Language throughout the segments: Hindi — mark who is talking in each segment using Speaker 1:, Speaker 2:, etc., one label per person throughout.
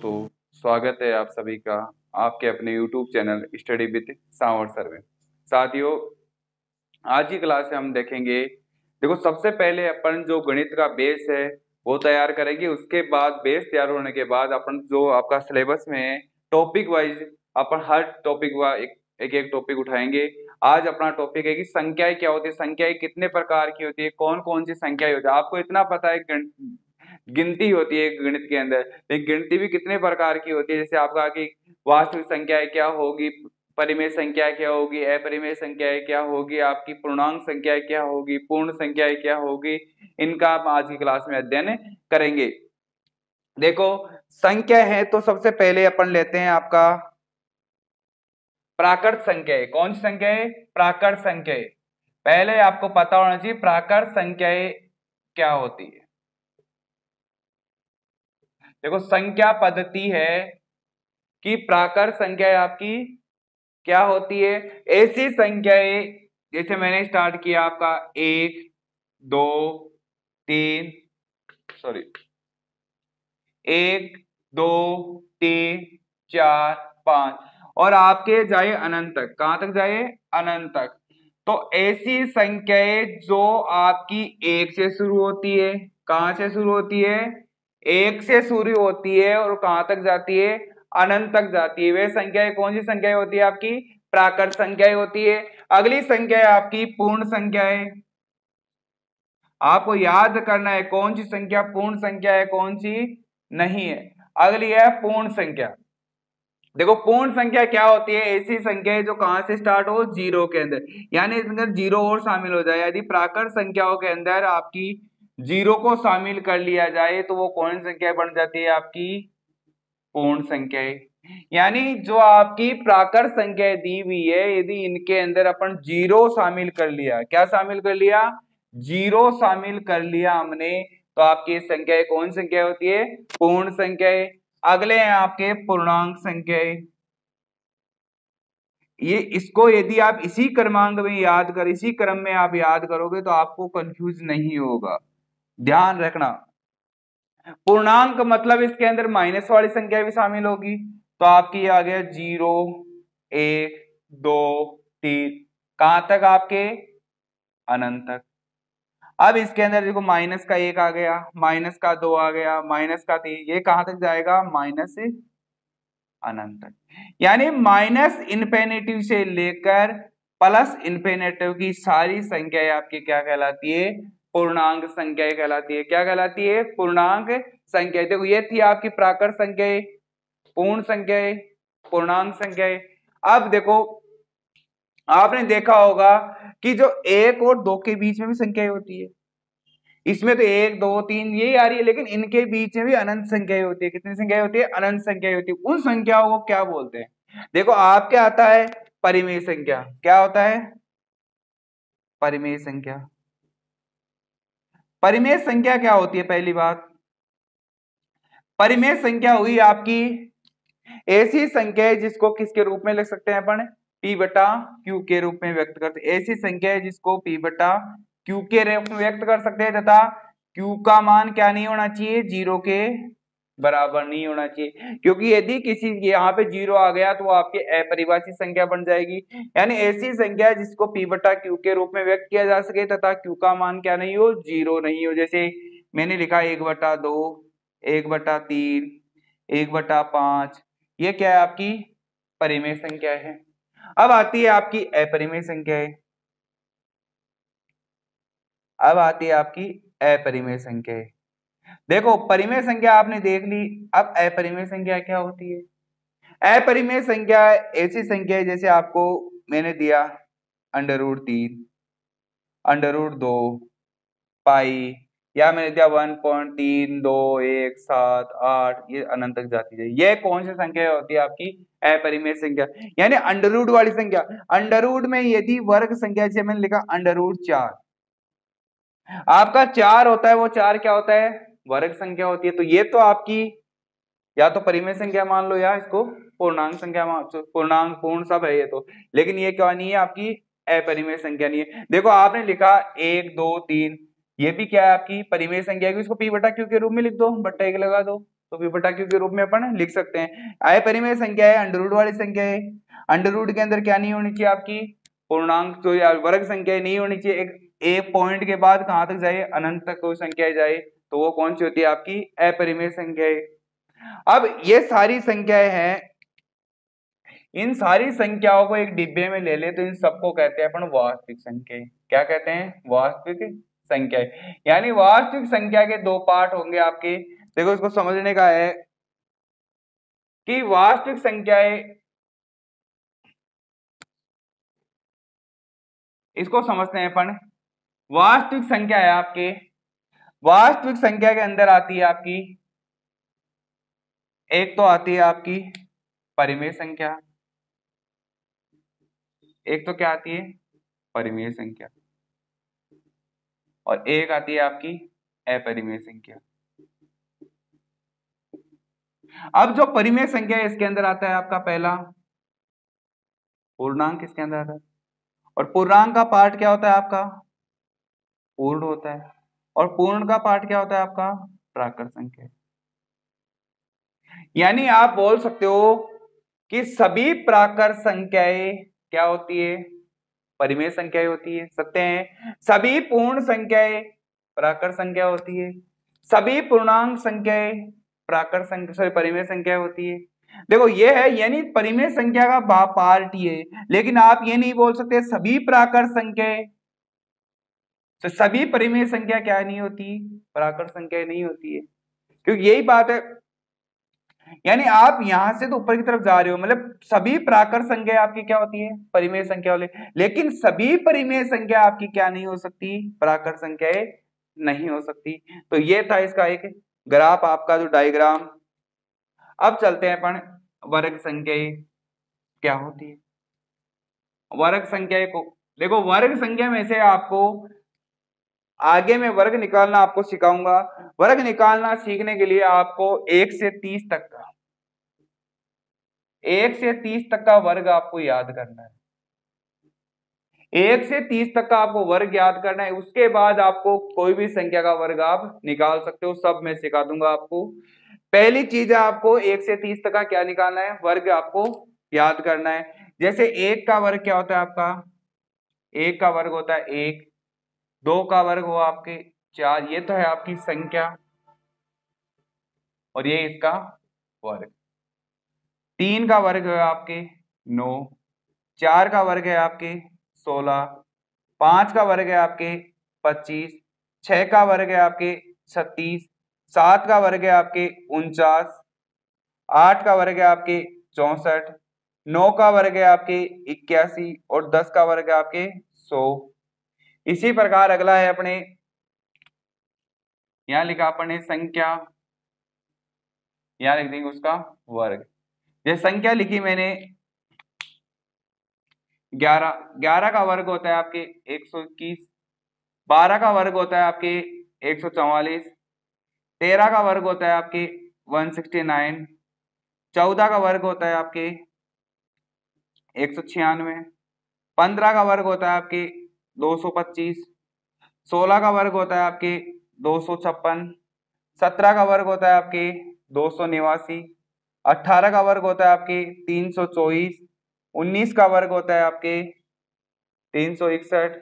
Speaker 1: दोस्तों, स्वागत है आप सभी का आपके अपने YouTube चैनल स्टडी विद सावर सर में। साथियों, आज की क्लास में हम देखेंगे, देखो सबसे पहले अपन जो गणित का बेस है वो तैयार करेंगे। उसके बाद बेस तैयार होने के बाद अपन जो आपका सिलेबस में है टॉपिक वाइज अपन हर टॉपिक वा एक टॉपिक उठाएंगे। आज अपना टॉपिक है कि संख्याएं क्या होती है, संख्याएं कितने प्रकार की होती है, कौन कौन सी संख्याएं होती है। आपको इतना पता है गिनती होती है गणित के अंदर, लेकिन गिनती भी कितने प्रकार की होती है। जैसे आपका कि वास्तविक संख्याएं क्या होगी, परिमेय संख्या क्या होगी, अपरिमेय संख्याएं क्या होगी, आपकी पूर्णांक संख्याएं क्या होगी, पूर्ण संख्याएं क्या होगी, इनका आप आज की क्लास में अध्ययन करेंगे। देखो संख्या है तो सबसे पहले अपन लेते हैं आपका प्राकृत संख्याएं। कौन सी संख्याएं? प्राकृत संख्याएं। पहले आपको पता होना चाहिए प्राकृत संख्याएं क्या होती है। देखो संख्या पद्धति है कि प्राकृत संख्याएं आपकी क्या होती है। ऐसी संख्याएं जैसे मैंने स्टार्ट किया आपका 1 2 3 सॉरी 1 2 3 4 5 और आपके जाए अनंत तक। कहां तक जाए? अनंत तक। तो ऐसी संख्याएं जो आपकी 1 से शुरू होती है। कहां से शुरू होती है? 1 से शुरू होती है और कहां तक जाती है? अनंत तक जाती है। वे संख्याएं कौन सी संख्याएं होती है? आपकी प्राकृत संख्याएं होती है। अगली संख्या है आपकी पूर्ण संख्याएं। आपको याद करना है कौन सी संख्या पूर्ण संख्या है, कौन सी नहीं है। अगली है पूर्ण संख्या। देखो पूर्ण संख्या क्या होती है? ऐसी संख्या है जो कहां से स्टार्ट हो? जीरो के अंदर, यानी इसके अंदर जीरो और शामिल हो जाए। यदि प्राकृत संख्याओं के अंदर आपकी जीरो को शामिल कर लिया जाए तो वो कौन संख्या बन जाती है? आपकी पूर्ण संख्याएं। यानी जो आपकी प्राकृत संख्या दी हुई है, यदि इनके अंदर अपन जीरो शामिल कर लिया, क्या शामिल कर लिया? जीरो शामिल कर लिया हमने, तो आपकी संख्याएं कौन संख्या होती है? पूर्ण संख्याएं। अगले हैं आपके पूर्णांक संख्याएं। ये इसको यदि आप इसी क्रमांक में याद कर, इसी क्रम में आप याद करोगे तो आपको कंफ्यूज नहीं होगा। ध्यान रखना, पूर्णांक मतलब इसके अंदर माइनस वाली संख्या भी शामिल होगी। तो आपकी आ गया 0 1 2 3, कहां तक? आपके अनंत तक। अब इसके अंदर देखो माइनस का 1 आ गया, माइनस का 2 आ गया, माइनस का 3, ये कहां तक जाएगा? माइनस अनंत तक। यानी माइनस इन्फिनिटी से लेकर प्लस इन्फिनिटी की सारी संख्याएं आपकी क्या कहलाती है? पूर्णांक संख्याएं कहलाती है। क्या कहलाती है? पूर्णांक संख्या। देखो ये थी आपकी प्राकृत संख्याएं, पूर्ण संख्याएं, पूर्णांक संख्याएं। अब देखो आपने देखा होगा कि जो 1 और 2 के बीच में भी संख्याएं होती है। इसमें तो 1 2 3 यही आ रही है, लेकिन इनके बीच में भी अनंत संख्याएं होती है। कितनी संख्याएं होती है? अनंत संख्याएं होती है। उन संख्याओं को क्या बोलते हैं? देखो आपके आता है परिमेय संख्या। क्या होता है? परिमेय संख्या। परिमेय संख्या क्या होती है? पहली बात, परिमेय संख्या हुई आपकी ऐसी संख्या है जिसको किसके रूप में लिख सकते हैं अपन? P बटा Q के रूप में व्यक्त करते हैं। ऐसी संख्या है जिसको P बटा Q के रूप में व्यक्त कर सकते हैं, तथा Q का मान क्या नहीं होना चाहिए? जीरो के बराबर नहीं होना चाहिए। क्योंकि यदि किसी यहाँ पे जीरो आ गया तो वो आपकी अपरिभाषित संख्या बन जाएगी। यानी ऐसी संख्या है जिसको P बटा Q के रूप में व्यक्त किया जा सके तथा Q का मान क्या नहीं हो? जीरो नहीं हो। जैसे मैंने लिखा 1/2 1/3 1/5, ये क्या है? आपकी परिमेय संख्या है। अब आती है आपकी अपरिमेय संख्या है। अब आती है आपकी अपरिमेय संख्या है। देखो परिमेय संख्या आपने देख ली, अब अपरिमेय संख्या क्या होती है? अपरिमेय संख्या ऐसी संख्या है जैसे आपको मैंने दिया √3 √2 पाई, या मैंने दिया 1.3217 ये अनंत तक जाती है। ये कौन सी संख्या होती है? आपकी अपरिमेय संख्या। यानी अंडररूट वाली संख्या। अंडररूट में यदि वर्ग संख्या, जैसे मैंने लिखा √4, आपका 4 होता है, वो 4 क्या होता है? वर्ग संख्या होती है। तो ये तो आपकी या तो परिमेय संख्या मान लो या इसको पूर्णांक संख्या मान, पूर्णांक पूर्ण सब है ये तो, लेकिन ये क्या नहीं है? आपकी अपरिमेय संख्या नहीं है। देखो आपने लिखा 1 2 3, ये भी क्या है? आपकी परिमेय संख्या है। इसको P बटा Q के रूप में लिख दो, बट्टा 1 लगा दो। तो p बटा q के रूप में अपन लिख सकते हैं। अपरिमेय संख्या है, अंडर रूट वाली संख्या है, अंडर रूट के अंदर क्या नहीं होनी चाहिए आपकी, पूर्णांक तो या वर्ग संख्या नहीं होनी चाहिए। एक पॉइंट के बाद कहां तक जाए, अनंत तक कोई संख्या जाए, तो वो कौन सी होती है आपकी, अपरिमेय संख्या है। अब ये सारी संख्याएं हैं, इन सारी संख्याओं को एक डिब्बे में ले ले तो इन सबको कहते हैं अपन वास्तविक संख्या। क्या कहते हैं, वास्तविक संख्या। यानी वास्तविक संख्या के दो पार्ट होंगे आपके। देखो इसको समझने का है कि वास्तविक संख्याएं, इसको समझते हैं अपन। वास्तविक संख्या है आपके, वास्तविक संख्या के अंदर आती है आपकी, एक तो आती है आपकी परिमेय संख्या, एक तो क्या आती है, परिमेय संख्या, और एक आती है आपकी अपरिमेय संख्या। अब जो परिमेय संख्या है इसके अंदर आता है आपका पहला पूर्णांक, इसके अंदर आता है, और पूर्णांक का पार्ट क्या होता है आपका, पूर्ण होता है, और पूर्ण का पार्ट क्या होता है आपका, प्राकृत संख्या। यानी आप बोल सकते हो कि सभी प्राकृत संख्याएं क्या होती है, परिमेय संख्याएं होती है, सत्य है। सभी पूर्ण संख्याएं प्राकृत संख्या होती है, सभी पूर्णांक संख्याएं प्राकृत संख्या सॉरी परिमेय संख्या होती है। देखो ये है, यानी परिमेय संख्या का पार्ट ही है, लेकिन आप ये नहीं बोल सकते सभी प्राकृत संख्याएं, तो सभी परिमेय संख्या क्या नहीं होती, प्राकृत संख्या नहीं होती है, क्योंकि यही बात है। यानी आप यहां से तो ऊपर की तरफ जा रहे हो, मतलब सभी प्राकृत संख्या आपकी क्या होती है, परिमेय संख्या वाले, लेकिन सभी परिमेय संख्या आपकी क्या नहीं हो सकती, प्राकृत संख्याएं नहीं हो सकती। तो ये था इसका एक ग्राफ आपका जो डायग्राम। अब चलते हैं अपन वर्ग संख्याएं क्या होती है। वर्ग संख्या को देखो, वर्ग संख्या में से आपको आगे में वर्ग निकालना आपको सिखाऊंगा। वर्ग निकालना सीखने के लिए आपको 1 से 30 तक का, 1 से 30 तक का वर्ग आपको याद करना है। 1 से 30 तक का आपको वर्ग याद करना है, उसके बाद आपको कोई भी संख्या का वर्ग आप निकाल सकते हो, सब मैं सिखा दूंगा आपको। पहली चीज है आपको 1 से 30 तक का क्या निकालना है, वर्ग आपको याद करना है। जैसे 1 का वर्ग क्या होता है आपका, 1 का वर्ग होता है 1, 2 का वर्ग हुआ आपके 4, ये तो है आपकी संख्या, और ये इसका वर्ग। 3 का वर्ग है आपके 9, 4 का वर्ग है आपके 16, 5 का वर्ग है आपके 25, 6 का वर्ग है आपके 36, 7 का वर्ग है आपके 49, 8 का वर्ग है आपके 64, 9 का वर्ग है आपके 81, और 10 का वर्ग है आपके 100। इसी प्रकार अगला है अपने, यहां लिखा अपने संख्या, यहां लिख देंगे उसका वर्ग। ये संख्या लिखी मैंने 11, 11 का वर्ग होता है आपके 121, 12 का वर्ग होता है आपके 144, 13 का वर्ग होता है आपके 169, 14 का वर्ग होता है आपके 196, 15 का वर्ग होता है आपके 225, 16 का वर्ग होता है आपके 256, 17 का वर्ग होता है आपके 289, 18 का वर्ग होता है आपके 324, 19 का वर्ग होता है आपके 361,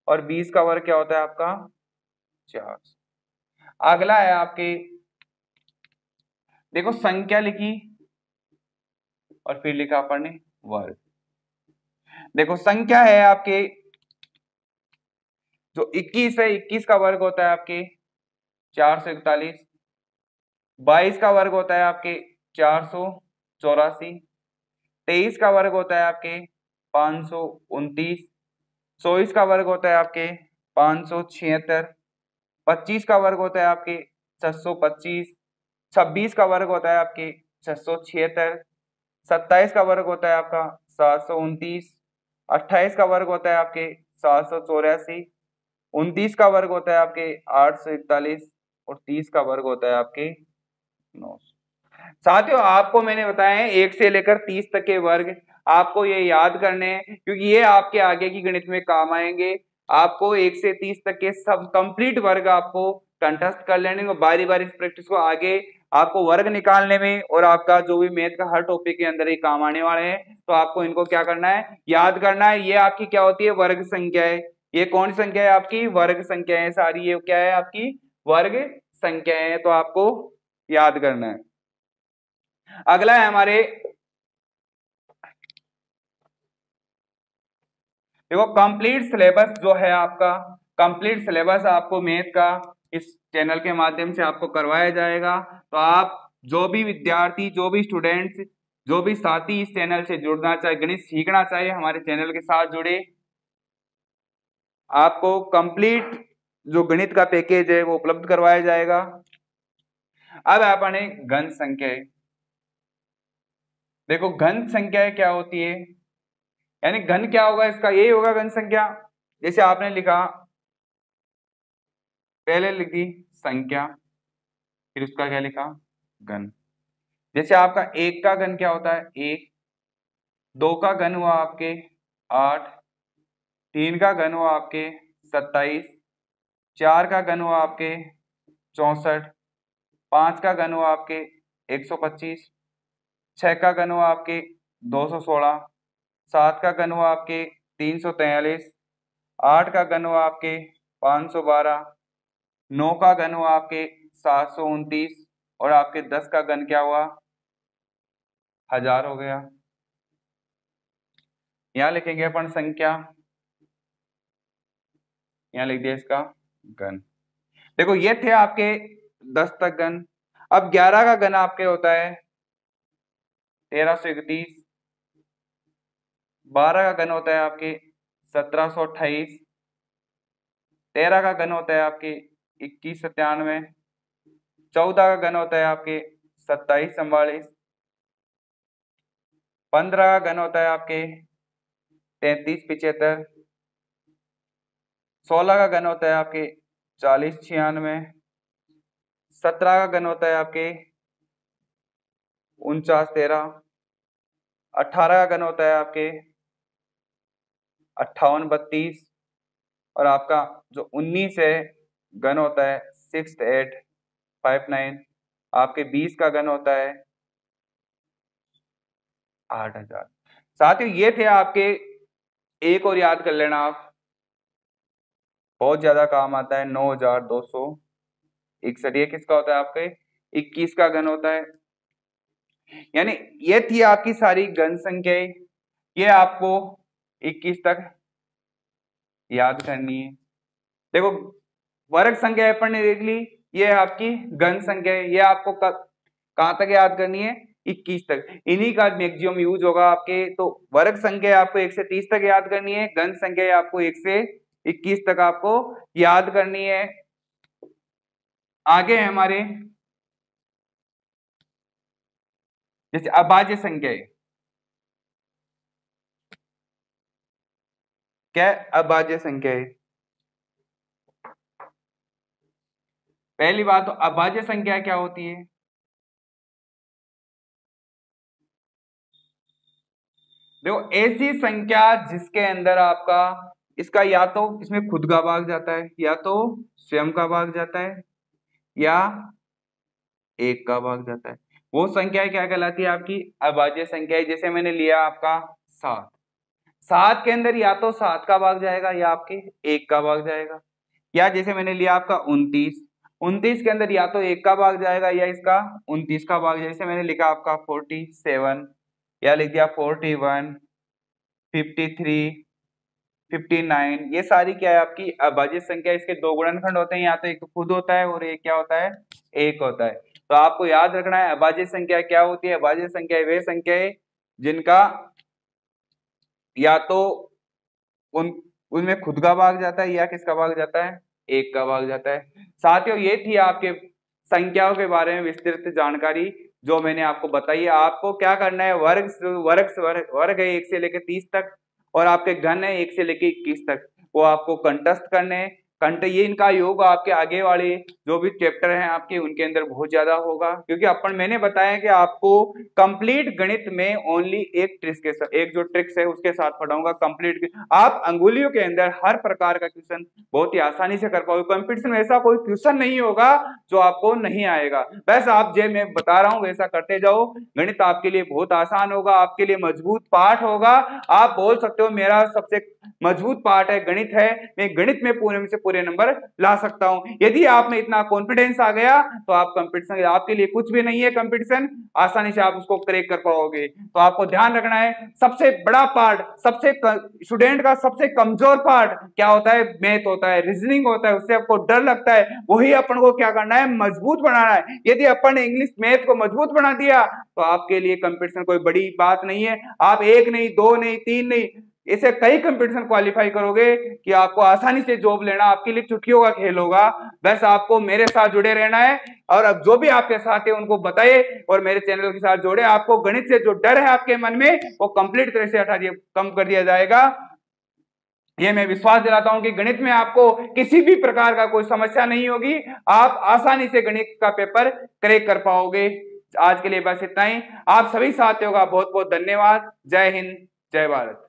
Speaker 1: और 20 का वर्ग क्या होता है आपका 400। अगला है आपके, देखो संख्या लिखी और फिर लिखा अपन ने वर्ग। देखो संख्या है आपके जो 21 है, 21 का वर्ग होता है आपके 441, 22 का वर्ग होता है आपके 484, 23 का वर्ग होता है आपके 529, 24 का वर्ग होता है आपके 576, 25 का वर्ग होता है आपके 625, 26 का वर्ग होता है आपके 676, 27 का वर्ग होता है आपका 729, 28 का वर्ग होता है आपके 784, 29 का वर्ग होता है आपके 841, और 30 का वर्ग होता है आपके 900। साथियों आपको मैंने बताया है 1 से लेकर 30 तक के वर्ग आपको ये याद करने हैं, क्योंकि ये आपके आगे की गणित में काम आएंगे। आपको 1 से 30 तक के सब कंप्लीट वर्ग आपको कंठस्थ कर लेने, बारी बारी इस प्रैक्टिस को आगे आपको वर्ग निकालने में और आपका जो भी मैथ का हर टॉपिक के अंदर ही काम आने वाले हैं, तो आपको इनको क्या करना है, याद करना है। ये आपकी क्या होती है, वर्ग संख्या है। ये कौन सी संख्या है, आपकी वर्ग संख्या है सारी। ये क्या है, आपकी वर्ग संख्या है, तो आपको याद करना है। अगला है हमारे, देखो कंप्लीट सिलेबस जो है आपका, कंप्लीट सिलेबस आपको मैथ का इस चैनल के माध्यम से आपको करवाया जाएगा। तो आप जो भी विद्यार्थी, जो भी स्टूडेंट्स, जो भी साथी इस चैनल से जुड़ना चाहे, गणित सीखना चाहे, हमारे चैनल के साथ जुड़े। आपको कंप्लीट जो गणित का पैकेज है वो उपलब्ध करवाया जाएगा। अब अपने घन संख्या, देखो घन संख्या क्या होती है, यानी घन क्या होगा इसका, यही होगा घन संख्या। जैसे आपने लिखा, पहले लिख दी संख्या, फिर उसका क्या लिखा, घन। जैसे आपका एक का घन क्या होता है, एक। दो का घन हुआ आपके 8, तीन का घन हुआ आपके 27, चार का घन हुआ आपके 64, पांच का घन हुआ आपके 125, छह का घन हुआ आपके 216, सात का घन हुआ आपके 343, आठ का घन हुआ आपके 512, 9 का घन हुआ आपके 729 और आपके 10 का घन क्या हुआ, 1000 हो गया। यहां लिखेंगे अपन संख्या, यहां लिख दिया इसका घन। देखो ये थे आपके 10 तक घन। अब 11 का घन आपके होता है 1331, 12 का घन होता है आपके 1728, 13 का घन होता है आपके 2197, 14 का घन होता है आपके 2744, 15 का घन होता है आपके 3375, 16 का घन होता है आपके 4096, 17 का घन होता है आपके 4913, 18 का घन होता है आपके 5832 और आपका जो 19 है घन होता है 6859। आपके 20 का घन होता है 8000। साथियों ये थे आपके, एक और याद कर लेना आप, बहुत ज्यादा काम आता है, 9261। ये किसका होता है, आपके 21 का घन होता है। यानी ये थी आपकी सारी घन संख्याएं, ये आपको 21 तक याद करनी है। देखो वर्ग संख्या अपन ने देख ली, ये आपकी घन संख्या है, ये आपको कहां तक याद करनी है, 21 तक। इन्हीं का मैक्सिमम यूज होगा आपके। तो वर्ग संख्या आपको 1 से 30 तक याद करनी है, घन संख्या आपको 1 से 21 तक आपको याद करनी है। आगे है हमारे, जैसे अभाज्य संख्या है, क्या अभाज्य संख्या है। पहली बात तो अभाज्य संख्या क्या होती है, देखो ऐसी संख्या जिसके अंदर आपका इसका या तो इसमें खुद का भाग जाता है, या तो स्वयं का भाग जाता है, या एक का भाग जाता है, वो संख्या क्या कहलाती है, आपकी अभाज्य संख्या है। जैसे मैंने लिया आपका 7, 7 के अंदर या तो 7 का भाग जाएगा या आपके एक का भाग जाएगा। या जैसे मैंने लिया आपका 29, 29 के अंदर या तो एक का भाग जाएगा या इसका 29 का भाग जाएगा। जैसे मैंने लिखा आपका 47, या लिख दिया 41, 53, 59। ये सारी क्या है, आपकी अभाज्य संख्या। इसके दो गुणनखंड होते हैं, या तो एक तो खुद होता है और एक क्या होता है, एक होता है। तो आपको याद रखना है अभाज्य संख्या क्या होती है। अभाज्य संख्या वे संख्या है जिनका या तो उनमें खुद का भाग जाता है या किसका भाग जाता है, एक का भाग जाता है। साथियों ये थी आपके संख्याओं के बारे में विस्तृत जानकारी जो मैंने आपको बताई है। आपको क्या करना है, वर्ग है 1 से लेकर 30 तक, और आपके घन है 1 से लेकर 21 तक, वो आपको कंठस्थ करने हैं। ये इनका योग आपके आगे वाले जो भी चैप्टर हैं आपके उनके अंदर बहुत ज्यादा होगा, क्योंकि मैंने बताया कि आपको कंप्लीट गणित में ओनली एक ट्रिक्स के साथ, एक जो ट्रिक्स है उसके साथ पढ़ाऊंगा कंप्लीट। आप अंगुलियों के अंदर हर प्रकार का क्वेश्चन बहुत ही आसानी से कर पाओगे। कंपटीशन में ऐसा कोई क्वेश्चन नहीं होगा जो आपको नहीं आएगा, बस आप जो मैं बता रहा हूं वैसा करते जाओ। गणित आपके लिए बहुत आसान होगा, आपके लिए मजबूत पाठ होगा। आप बोल सकते हो मेरा सबसे मजबूत पार्ट है गणित है, मैं गणित में पूरे में से पूरे नंबर ला सकता हूं। यदि आप में इतना कॉन्फिडेंस आ गया तो आप कंपटीशन आपके लिए कुछ भी नहीं है, कंपटीशन आसानी से आप उसको क्रैक कर पाओगे। तो आपको ध्यान रखना है सबसे बड़ा पार्ट, सबसे स्टूडेंट का सबसे कमजोर पार्ट क्या होता है, मैथ होता है, रीजनिंग होता है, उससे आपको डर लगता है, वही अपन को क्या करना है, मजबूत बनाना है। यदि अपन ने इंग्लिश मैथ को मजबूत बना दिया तो आपके लिए कंपटीशन कोई बड़ी बात नहीं है। आप एक नहीं, दो नहीं, तीन नहीं, ऐसे कई कंपटीशन क्वालिफाई करोगे कि आपको आसानी से जॉब लेना आपके लिए चुटकियों का खेल होगा। बस आपको मेरे साथ जुड़े रहना है और अब जो भी आपके साथ है उनको बताइए और मेरे चैनल के साथ जोड़े। आपको गणित से जो डर है आपके मन में वो कंप्लीट तरह से कम कर दिया जाएगा। ये मैं विश्वास दिलाता हूं कि गणित में आपको किसी भी प्रकार का कोई समस्या नहीं होगी, आप आसानी से गणित का पेपर क्रैक कर पाओगे। आज के लिए बस इतना ही। आप सभी साथियों का बहुत बहुत धन्यवाद। जय हिंद, जय भारत।